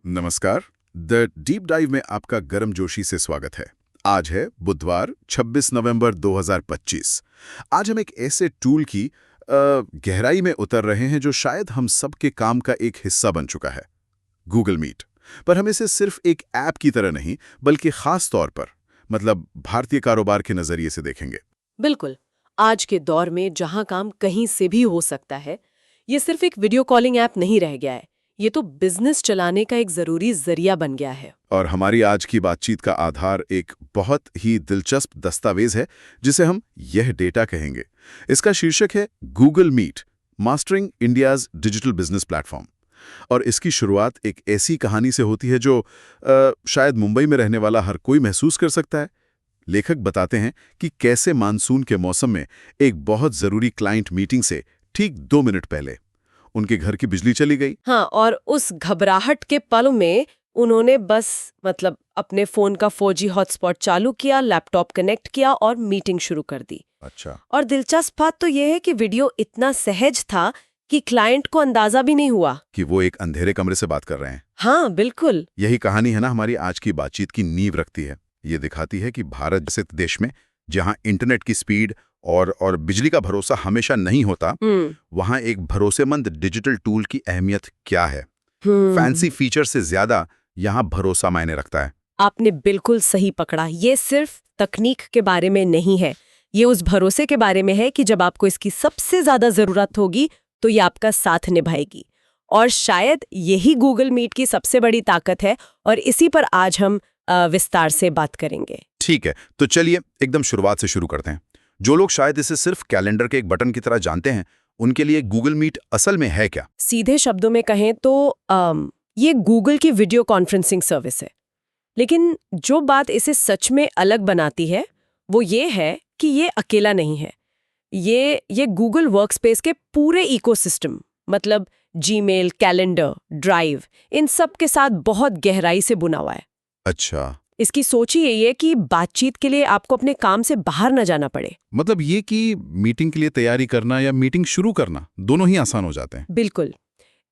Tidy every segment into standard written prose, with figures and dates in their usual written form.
नमस्कार। The deep dive में आपका गर्मजोशी से स्वागत है। आज है बुधवार 26 नवंबर 2025। आज हम एक ऐसे टूल की गहराई में उतर रहे हैं जो शायद हम सब के काम का एक हिस्सा बन चुका है, गूगल मीट। पर हम इसे सिर्फ एक ऐप की तरह नहीं बल्कि खास तौर पर भारतीय कारोबार के नजरिए से देखेंगे। बिल्कुल। आज के दौर में जहां काम कहीं से भी हो सकता है, ये सिर्फ एक वीडियो कॉलिंग ऐप नहीं रह गया है, ये तो बिजनेस चलाने का एक जरूरी जरिया बन गया है। और हमारी आज की बातचीत का आधार एक बहुत ही दिलचस्प दस्तावेज है जिसे हम यह डेटा कहेंगे। इसका शीर्षक है Google Meet, mastering India's digital business platform. और इसकी शुरुआत एक ऐसी कहानी से होती है जो शायद मुंबई में रहने वाला हर कोई महसूस कर सकता है। लेखक बताते हैं कि कैसे मानसून के मौसम में एक बहुत जरूरी क्लाइंट मीटिंग से ठीक 2 मिनट पहले उनके घर की बिजली चली गई। हाँ, और उस घबराहट के पल में उन्होंने बस अपने फोन का 4G हॉटस्पॉट चालू किया, लैपटॉप कनेक्ट किया और मीटिंग शुरू कर दी। अच्छा। और दिलचस्प बात तो यह है कि वीडियो इतना सहज था कि क्लाइंट को अंदाजा भी नहीं हुआ कि वो एक अंधेरे कमरे से बात कर रहे हैं। हाँ, बिल्कुल। यही कहानी है ना हमारी आज की बातचीत की नींव रखती है। ये दिखाती है कि भारत जैसे देश में जहां इंटरनेट की स्पीड और बिजली का भरोसा हमेशा नहीं होता, वहां एक भरोसेमंद डिजिटल टूल की अहमियत क्या है। फैंसी फीचर से ज्यादा यहां भरोसा मायने रखता है। आपने बिल्कुल सही पकड़ा। ये सिर्फ तकनीक के बारे में नहीं है, ये उस भरोसे के बारे में है कि जब आपको इसकी सबसे ज्यादा जरूरत होगी तो ये आपका साथ निभाएगी। और शायद यही गूगल मीट की सबसे बड़ी ताकत है, और इसी पर आज हम विस्तार से बात करेंगे। ठीक है, तो चलिए एकदम शुरुआत से शुरू करते हैं। जो लोग शायद इसे सिर्फ कैलेंडर के एक बटन की तरह जानते हैं, उनके लिए गूगल मीट असल में है क्या? सीधे शब्दों में कहें तो ये गूगल की वीडियो कॉन्फ्रेंसिंग सर्विस है। लेकिन जो बात इसे सच में अलग बनाती है वो ये है कि ये अकेला नहीं है। ये गूगल वर्कस्पेस के पूरे इकोसिस्टम, मतलब जीमेल, कैलेंडर, ड्राइव, इन सब के साथ बहुत गहराई से बुना हुआ है। अच्छा। इसकी सोच ही यही है कि बातचीत के लिए आपको अपने काम से बाहर न जाना पड़े। मतलब ये कि मीटिंग के लिए तैयारी करना या मीटिंग शुरू करना दोनों ही आसान हो जाते हैं। बिल्कुल।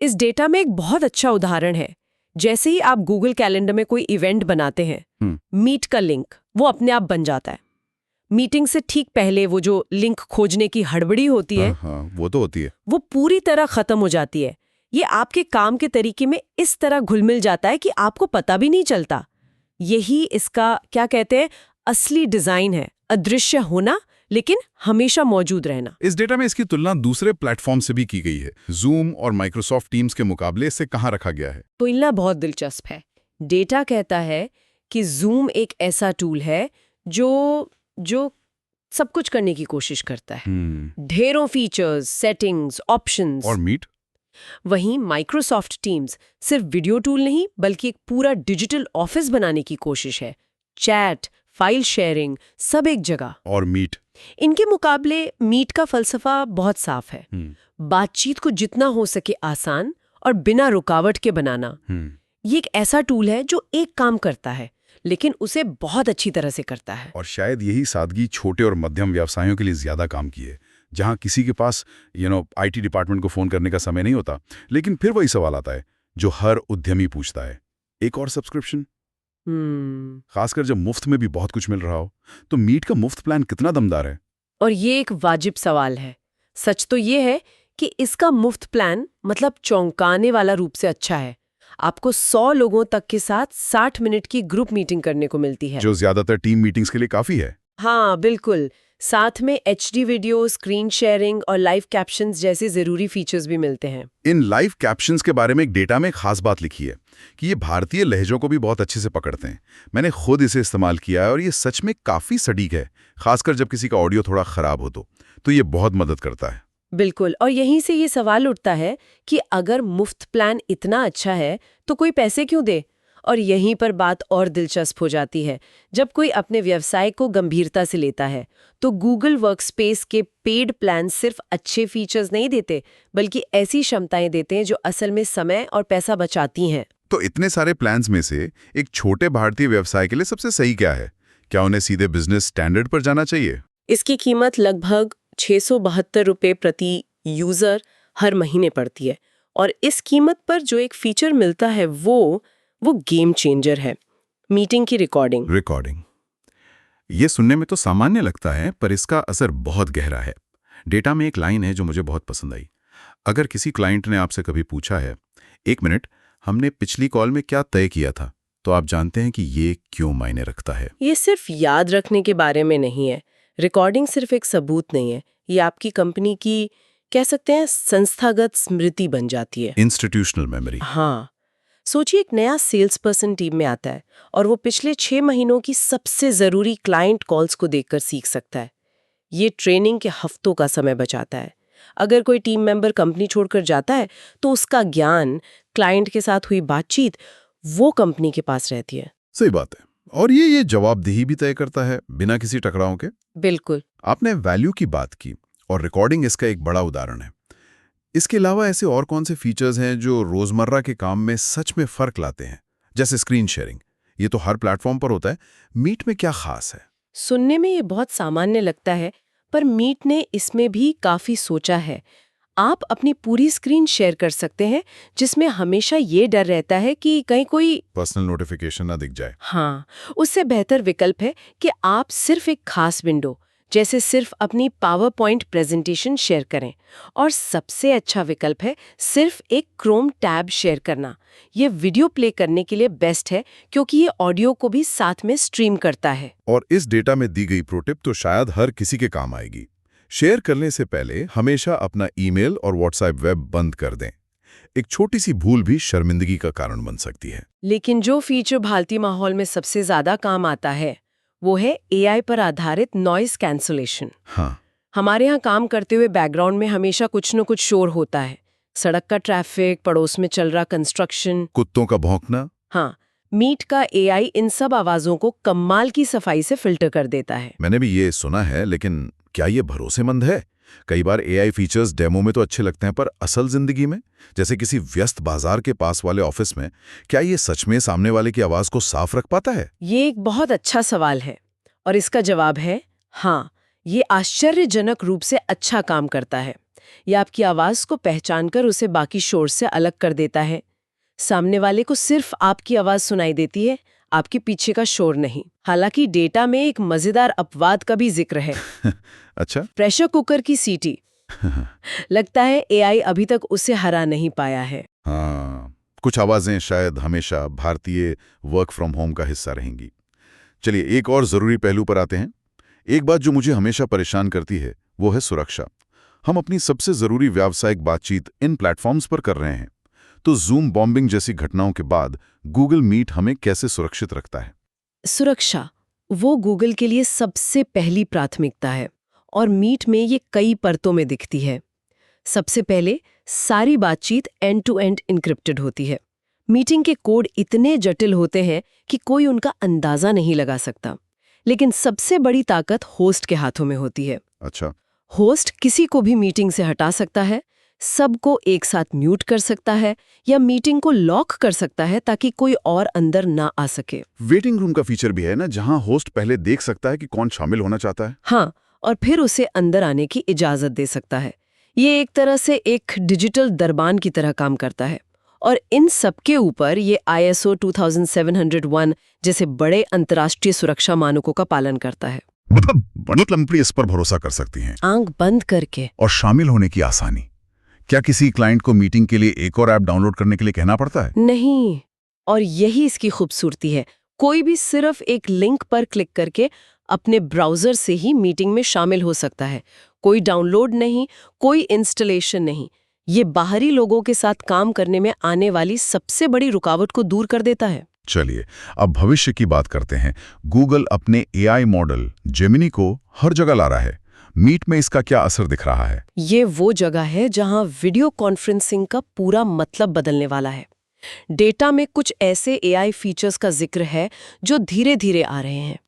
इस डेटा में एक बहुत अच्छा उदाहरण है। जैसे ही आप गूगल कैलेंडर में कोई इवेंट बनाते हैं, मीट का लिंक वो अपने आप बन जाता है। मीटिंग से ठीक पहले वो जो लिंक खोजने की हड़बड़ी होती है, हाँ, वो तो होती है, वो पूरी तरह खत्म हो जाती है। ये आपके काम के तरीके में इस तरह घुल-मिल जाता है कि आपको पता भी नहीं चलता। यही इसका क्या कहते हैं, असली डिजाइन है। अदृश्य होना लेकिन हमेशा मौजूद रहना। इस डेटा में इसकी तुलना दूसरे प्लेटफॉर्म से भी की गई है। जूम और माइक्रोसॉफ्ट टीम्स के मुकाबले इससे कहाँ रखा गया है? तुलना बहुत दिलचस्प है। डेटा कहता है कि जूम एक ऐसा टूल है जो सब कुछ करने की कोशिश करता है। ढेरों फीचर्स, सेटिंग्स, ऑप्शंस। और मीट? वहीं माइक्रोसॉफ्ट टीम्स सिर्फ वीडियो टूल नहीं बल्कि एक पूरा डिजिटल ऑफिस बनाने की कोशिश है। चैट, फाइल शेयरिंग, सब एक जगह। और मीट? इनके मुकाबले मीट का फलसफा बहुत साफ है। बातचीत को जितना हो सके आसान और बिना रुकावट के बनाना। ये एक ऐसा टूल है जो एक काम करता है लेकिन उसे बहुत अच्छी तरह से करता है। और शायद यही सादगी छोटे और मध्यम व्यवसायों के लिए ज्यादा काम की है, जहां किसी के पास आईटी डिपार्टमेंट को फोन करने का समय नहीं होता। लेकिन फिर वही सवाल आता है जो हर उद्यमी पूछता है, एक और सब्सक्रिप्शन? खासकर जब मुफ्त में भी बहुत कुछ मिल रहा हो। तो मीट का मुफ्त प्लान कितना दमदार है? और ये एक वाजिब सवाल है। सच तो ये है कि इसका मुफ्त प्लान चौंकाने वाला रूप से अच्छा है। आपको 100 लोगों तक के साथ 60 मिनट की ग्रुप मीटिंग करने को मिलती है, जो ज्यादातर टीम मीटिंग्स के लिए काफी है। हाँ बिल्कुल। साथ में HD वीडियो, स्क्रीन शेयरिंग और लाइव कैप्शंस जैसे जरूरी फीचर्स भी मिलते हैं। इन लाइव कैप्शंस के बारे में एक डेटा में खास बात लिखी है कि ये भारतीय लहजों को भी बहुत अच्छे से पकड़ते हैं। मैंने खुद इसे इस्तेमाल किया है और ये सच में काफी सटीक है, खासकर जब किसी का ऑडियो थोड़ा खराब हो तो ये बहुत मदद करता है। बिल्कुल। और यहीं से ये सवाल उठता है कि अगर मुफ्त प्लान इतना अच्छा है तो कोई पैसे क्यों दे? और यहीं पर बात और दिलचस्प हो जाती है। जब कोई अपने व्यवसाय को गंभीरता से लेता है तो गूगल वर्कस्पेस के पेड प्लान सिर्फ अच्छे फीचर्स नहीं देते बल्कि ऐसी क्षमताएं देते हैं जो असल में समय और पैसा बचाती हैं। तो इतने सारे प्लान्स में से एक छोटे भारतीय व्यवसाय के लिए सबसे सही क्या है? क्या उन्हें सीधे बिजनेस स्टैंडर्ड पर जाना चाहिए? इसकी कीमत लगभग 672 रुपये प्रति यूजर हर महीने पड़ती है, और इस कीमत पर जो एक फीचर मिलता है वो वो गेम चेंजर है। मीटिंग की रिकॉर्डिंग ये सुनने में तो सामान्य लगता है, पर इसका असर बहुत गहरा है। डेटा में एक लाइन है जो मुझे बहुत पसंद आई। अगर किसी क्लाइंट ने आपसे कभी पूछा है, 1 मिनट, हमने पिछली कॉल में क्या तय किया था, तो आप जानते हैं कि ये क्यों मायने रखता है। ये सिर्फ याद रखने के बारे में नहीं है। रिकॉर्डिंग सिर्फ एक सबूत नहीं है, ये आपकी कंपनी की, कह सकते हैं, संस्थागत स्मृति बन जाती है। Institutional memory. हाँ, सोचिए एक नया सेल्स पर्सन टीम में आता है और वो पिछले 6 महीनों की सबसे जरूरी क्लाइंट कॉल्स को देखकर सीख सकता है। ये ट्रेनिंग के हफ्तों का समय बचाता है। अगर कोई टीम मेंबर कंपनी छोड़कर जाता है तो उसका ज्ञान, क्लाइंट के साथ हुई बातचीत, वो कंपनी के पास रहती है। सही बात है। और ये जवाबदेही भी तय करता है, बिना किसी टकराव के। बिल्कुल। आपने वैल्यू की बात की और रिकॉर्डिंग इसका एक बड़ा उदाहरण है। इसके अलावा ऐसे और कौन से फीचर्स हैं जो रोजमर्रा के काम में सच में फर्क लाते हैं, जैसे स्क्रीन शेयरिंग? ये तो हर प्लेटफॉर्म पर होता है। मीट में क्या खास है? सुनने में ये बहुत सामान्य लगता है, पर मीट ने इसमें भी काफी सोचा है। आप अपनी पूरी स्क्रीन शेयर कर सकते हैं, जिसमें हमेशा ये डर रहता है कि कहीं कोई पर्सनल नोटिफिकेशन ना दिख जाए। हाँ, उससे बेहतर विकल्प है कि आप सिर्फ एक खास विंडो, जैसे सिर्फ अपनी पावर पॉइंट प्रेजेंटेशन शेयर करें। और सबसे अच्छा विकल्प है सिर्फ एक क्रोम टैब शेयर करना। ये वीडियो प्ले करने के लिए बेस्ट है, क्योंकि ये ऑडियो को भी साथ में स्ट्रीम करता है। और इस डेटा में दी गई प्रोटिप तो शायद हर किसी के काम आएगी। शेयर करने से पहले हमेशा अपना ईमेल और व्हाट्सएप वेब बंद कर दें। एक छोटी सी भूल भी शर्मिंदगी का कारण बन सकती है। लेकिन जो फीचर भारतीय माहौल में सबसे ज्यादा काम आता है, वो है एआई पर आधारित नॉइस कैंसलेशन। हाँ, हमारे यहाँ काम करते हुए बैकग्राउंड में हमेशा कुछ न कुछ शोर होता है। सड़क का ट्रैफिक, पड़ोस में चल रहा कंस्ट्रक्शन, कुत्तों का भौंकना। हाँ, मीट का एआई इन सब आवाजों को कमाल की सफाई से फिल्टर कर देता है। मैंने भी ये सुना है, लेकिन क्या ये भरोसेमंद है? कई बार एआई फीचर्स डेमो में तो अच्छे लगते हैं, पर असल जिंदगी में, जैसे किसी व्यस्त बाजार के पास वाले ऑफिस में, क्या ये सच में सामने वाले की आवाज को साफ रख पाता है? ये एक बहुत अच्छा सवाल है और इसका जवाब है हाँ। ये आश्चर्यजनक रूप से अच्छा काम करता है। ये आपकी आवाज को पहचानकर उसे बाकी शोर से अलग कर देता है। सामने वाले को सिर्फ आपकी आवाज सुनाई देती है, आपके पीछे का शोर नहीं। हालांकि डेटा में एक मजेदार अपवाद का भी जिक्र है। अच्छा। प्रेशर कुकर की सीटी। लगता है एआई अभी तक उसे हरा नहीं पाया है। हाँ, कुछ आवाजें शायद हमेशा भारतीय वर्क फ्रॉम होम का हिस्सा रहेंगी। चलिए एक और जरूरी पहलू पर आते हैं। एक बात जो मुझे हमेशा परेशान करती है वो है सुरक्षा। हम अपनी सबसे जरूरी व्यावसायिक बातचीत इन प्लेटफॉर्म्स पर कर रहे हैं, तो जूम बॉम्बिंग जैसी घटनाओं के बाद गूगल मीट हमें कैसे सुरक्षित रखता है? सुरक्षा वो गूगल के लिए सबसे पहली प्राथमिकता है और मीट में ये कई परतों में दिखती है। सबसे पहले, सारी बातचीत एंड टू एंड इनक्रिप्टेड होती है। मीटिंग के कोड इतने जटिल होते हैं कि कोई उनका अंदाजा नहीं लगा सकता। लेकिन सबसे बड़ी ताकत होस्ट के हाथों में होती है। अच्छा। होस्ट किसी को भी मीटिंग से हटा सकता है, सबको एक साथ म्यूट कर सकता है या मीटिंग को लॉक कर सकता है ताकि कोई और अंदर ना आ सके। वेटिंग रूम का फीचर भी है ना, जहां होस्ट पहले देख सकता है कि कौन शामिल होना चाहता है। हाँ, और फिर उसे अंदर आने की इजाजत दे सकता है। ये एक तरह से एक डिजिटल दरबान की तरह काम करता है। और इन सबके ऊपर ये ISO 2701 जैसे बड़े अंतर्राष्ट्रीय सुरक्षा मानकों का पालन करता है। मतलब बड़ी कंपनी इस पर भरोसा कर सकती हैं। आंख बंद करके। और शामिल होने की आसानी। क्या किसी क्लाइंट को मीटिंग के लिए एक और ऐप डाउनलोड करने के लिए कहना पड़ता है? नहीं, और यही इसकी खूबसूरती है। कोई भी सिर्फ एक लिंक पर क्लिक करके अपने ब्राउजर से ही मीटिंग में शामिल हो सकता है। कोई डाउनलोड नहीं, कोई इंस्टॉलेशन नहीं। ये बाहरी लोगों के साथ काम करने में आने वाली सबसे बड़ी रुकावट को दूर कर देता है। चलिए अब भविष्य की बात करते हैं। गूगल अपने एआई मॉडल जेमिनी को हर जगह ला रहा है। मीट में इसका क्या असर दिख रहा है? ये वो जगह है जहां वीडियो कॉन्फ्रेंसिंग का पूरा मतलब बदलने वाला है। डेटा में कुछ ऐसे एआई फीचर्स का जिक्र है जो धीरे धीरे आ रहे हैं।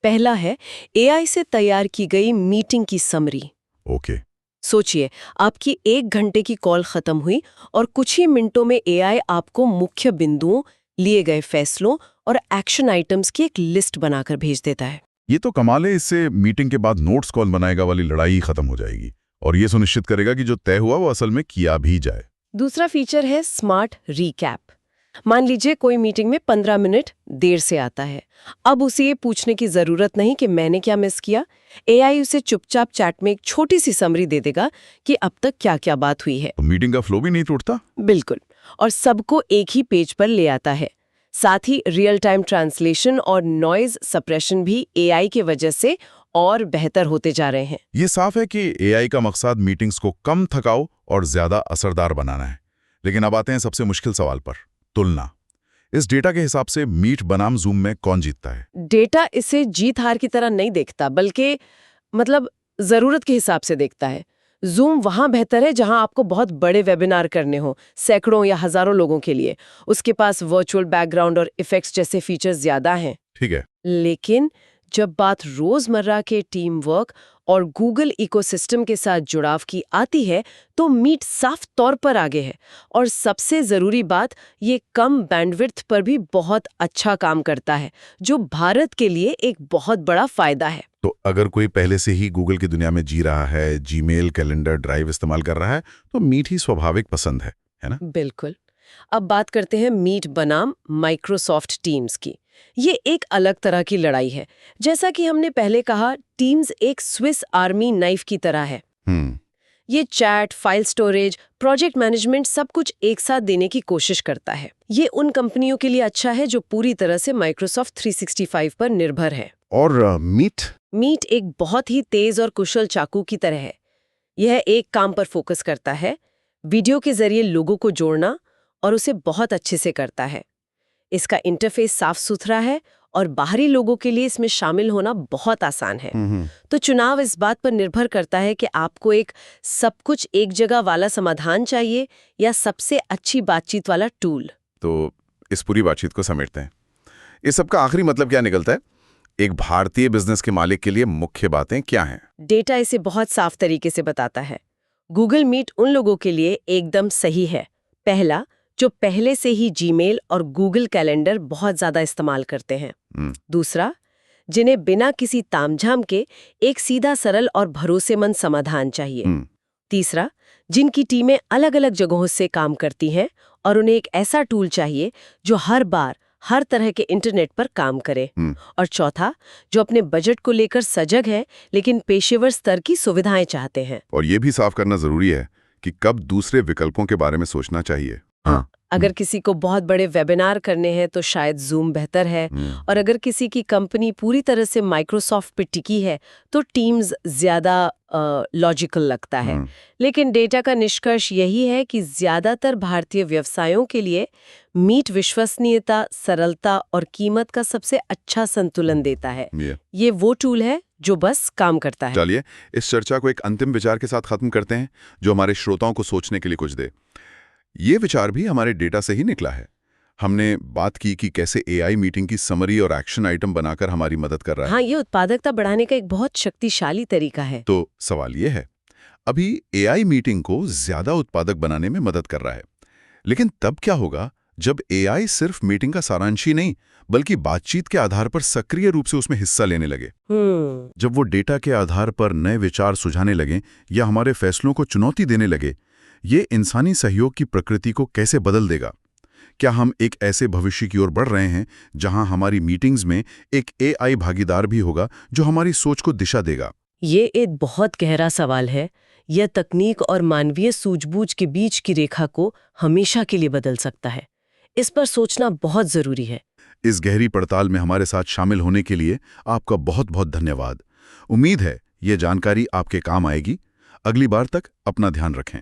पहला है एआई से तैयार की गई मीटिंग की समरी। ओके। सोचिए, आपकी 1 घंटे की कॉल खत्म हुई और कुछ ही मिनटों में एआई आपको मुख्य बिंदुओं, लिए गए फैसलों और एक्शन आइटम्स की एक लिस्ट बनाकर भेज देता है। ये तो कमाल है। इससे मीटिंग के बाद नोट्स कौन बनाएगा वाली लड़ाई खत्म हो जाएगी और ये सुनिश्चित करेगा कि जो तय हुआ वो असल में किया भी जाए। दूसरा फीचर है स्मार्ट रीकैप। मान लीजिए कोई मीटिंग में 15 मिनट देर से आता है। अब उसे ये पूछने की जरूरत नहीं कि मैंने क्या मिस किया। एआई उसे चुपचाप चैट में एक छोटी सी समरी दे देगा कि अब तक क्या क्या बात हुई है। तो मीटिंग का फ्लो भी नहीं टूटता। बिल्कुल। और सबको एक ही पेज पर ले आता है। साथ ही रियल टाइम ट्रांसलेशन और नॉइज सप्रेशन भी एआई के वजह से और बेहतर होते जा रहे हैं। ये साफ है कि एआई का मकसद मीटिंग्स को कम थकाऊ और ज्यादा असरदार बनाना है। लेकिन अब आते हैं सबसे मुश्किल सवाल पर, तुलना। इस डेटा के हिसाब से मीट बनाम जूम में कौन जीतता है? डेटा इसे जीत हार की तरह नहीं देखता, बल्कि जरूरत के हिसाब से देखता है। जूम वहां बेहतर है जहां आपको बहुत बड़े वेबिनार करने हो, सैकड़ों या हजारों लोगों के लिए। उसके पास वर्चुअल बैकग्राउंड और इफेक्ट्स जैसे फीचर्स ज्यादा हैं। ठीक है। लेकिन जब बात रोजमर्रा के टीम वर्क और गूगल इकोसिस्टम के साथ जुड़ाव की आती है तो मीट साफ तौर पर आगे है। और सबसे जरूरी बात, ये कम बैंडविड्थ पर भी बहुत अच्छा काम करता है, जो भारत के लिए एक बहुत बड़ा फायदा है। तो अगर कोई पहले से ही गूगल की दुनिया में जी रहा है, जीमेल, कैलेंडर, ड्राइव इस्तेमाल कर रहा है, तो मीट ही स्वाभाविक पसंद है ना? बिल्कुल। अब बात करते हैं मीट बनाम माइक्रोसॉफ्ट टीम्स की। ये एक अलग तरह की लड़ाई है। जैसा कि हमने पहले कहा, टीम्स एक स्विस आर्मी नाइफ की तरह है। ये chat, file storage, project management सब कुछ एक साथ देने की कोशिश करता है। ये उन कंपनियों के लिए अच्छा है जो पूरी तरह से माइक्रोसॉफ्ट 365 पर निर्भर है। और मीट एक बहुत ही तेज और कुशल चाकू की तरह है। यह एक काम पर फोकस करता है, वीडियो के जरिए लोगों को जोड़ना, और उसे बहुत अच्छे से करता है। इसका इंटरफेस साफ सुथरा है और बाहरी लोगों के लिए इसमें शामिल होना बहुत आसान है। तो चुनाव इस बात पर निर्भर करता है कि आपको एक सब कुछ एक जगह वाला समाधान चाहिए या सबसे अच्छी बातचीत वाला टूल। तो इस पूरी बातचीत को समेटते हैं। इस सब का आखिरी मतलब क्या निकलता है? एक भारतीय बिजनेस के मालिक के लिए मुख्य बातें क्या हैं? डेटा इसे बहुत साफ तरीके से बताता है। गूगल मीट उन लोगों के लिए एकदम सही है। पहला, जो पहले से ही जीमेल और गूगल कैलेंडर बहुत ज्यादा इस्तेमाल करते हैं। दूसरा, जिन्हें बिना किसी तामझाम के एक सीधा, सरल और भरोसेमंद समाधान चाहिए। तीसरा, जिनकी टीमें अलग अलग जगहों से काम करती हैं और उन्हें एक ऐसा टूल चाहिए जो हर बार हर तरह के इंटरनेट पर काम करे। और चौथा, जो अपने बजट को लेकर सजग है लेकिन पेशेवर स्तर की सुविधाएं चाहते हैं। और ये भी साफ करना जरूरी है कि कब दूसरे विकल्पों के बारे में सोचना चाहिए। अगर किसी को बहुत बड़े वेबिनार करने हैं तो शायद जूम बेहतर है, और अगर किसी की कंपनी पूरी तरह से माइक्रोसॉफ्ट पे टिकी है तो टीम्स ज्यादा लॉजिकल लगता है। लेकिन डेटा का निष्कर्ष यही है कि ज्यादातर भारतीय व्यवसायों के लिए मीट विश्वसनीयता, सरलता और कीमत का सबसे अच्छा संतुलन देता है। ये वो टूल है जो बस काम करता है। चलिए इस चर्चा को एक अंतिम विचार के साथ खत्म करते हैं, जो हमारे श्रोताओं को सोचने के लिए कुछ दे। ये विचार भी हमारे डेटा से ही निकला है। हमने बात की कि कैसे एआई मीटिंग की समरी और एक्शन आइटम बनाकर हमारी मदद कर रहा है। हाँ, ये उत्पादकता बढ़ाने का एक बहुत शक्तिशाली तरीका है। तो सवाल ये है, अभी एआई मीटिंग को ज्यादा उत्पादक बनाने में मदद कर रहा है, लेकिन तब क्या होगा जब एआई सिर्फ मीटिंग का सारांश ही नहीं बल्कि बातचीत के आधार पर सक्रिय रूप से उसमें हिस्सा लेने लगे? जब वो डेटा के आधार पर नए विचार सुझाने लगे या हमारे फैसलों को चुनौती देने लगे, ये इंसानी सहयोग की प्रकृति को कैसे बदल देगा? क्या हम एक ऐसे भविष्य की ओर बढ़ रहे हैं जहां हमारी मीटिंग्स में एक एआई भागीदार भी होगा जो हमारी सोच को दिशा देगा? ये एक बहुत गहरा सवाल है। यह तकनीक और मानवीय सूझबूझ के बीच की रेखा को हमेशा के लिए बदल सकता है। इस पर सोचना बहुत जरूरी है। इस गहरी पड़ताल में हमारे साथ शामिल होने के लिए आपका बहुत बहुत धन्यवाद। उम्मीद है ये जानकारी आपके काम आएगी। अगली बार तक अपना ध्यान रखें।